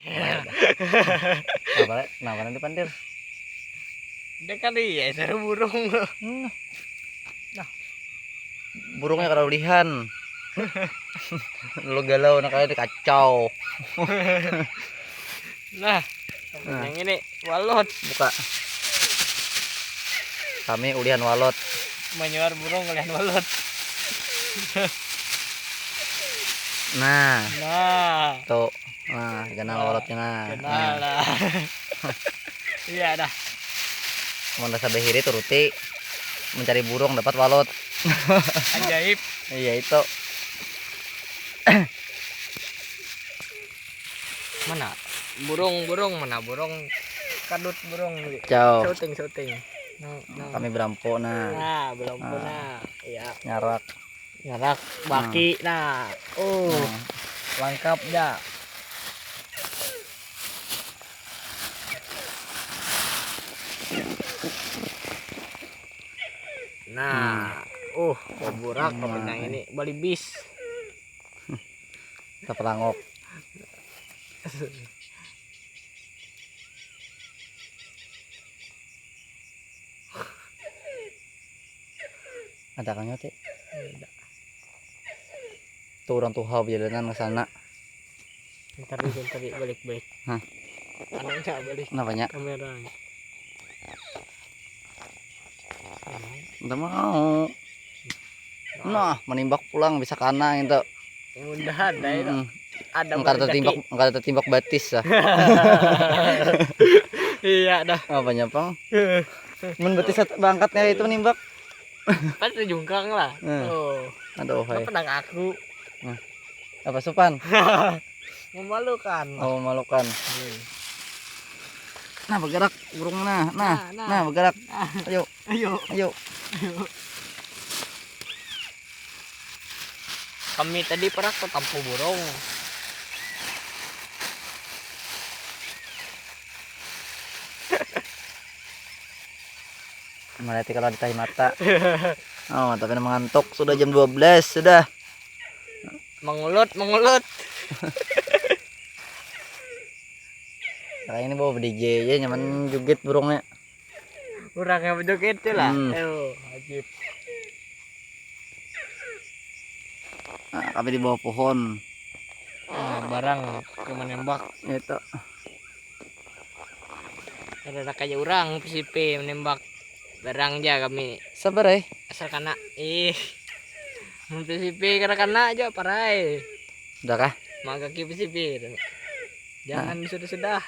Kenapa nanti pandir? Dia kali ya seru burung. Nah, burungnya kelebihan. Lu galau nak kali kacau. Nah, yang ini walot. Buka. Kami ulihan walot. Menyuar burung kalian walot. Nah, Nah, tuh. Nah, kenal walotnya nah. kenal lah. Iya dah. Mau sampai hiri turuti mencari burung dapat walot. Ajaib. Iya itu. Mana? Burung mana? Burung kadut burung. Ciao. Syuting. Nah. Kami berampo nah. Nah, belum pernah. Iya. Nyarak baki. Nah. Lengkap dah. Nah, boburak yang ini Bali bis. Kita pelangok. Ada kan nyote? Tuh orang tuha berjalanan ke sana. Ntar balik. Hah? Anaknya balik. Kenapanya? Kamera. Udah mau. Nah, menimbak pulang bisa kana itu. Mudahan dah itu. Ada Enggak tertimbak batis ah. Iya dah. Apanya, Pang? Men batis bangkatnya itu menimbak. Kan terjungkang lah. Aduh, hai. Pedang aku. Apa supan? Memalukan. Oh, memalukan. Nah, bergerak burungnya nah, bergerak. Ayo. Kami tadi pernah ke Tampu Burung. Melati kalau ditahi mata. Oh, tapi mengantuk. Sudah jam 12 sudah. Mengulut. Kayak ini bawa DJ aja nyaman jugit burungnya. Kurangnya bejoget lah. Ajib. Nah, kami di bawah pohon. Barang cuma nembak. Itu. Ada kayak orang PCP menembak barang aja kami. Sabar ya. Asal kena. PCP kena aja parai. Udah kah? Magaki PCP. Jangan sudah.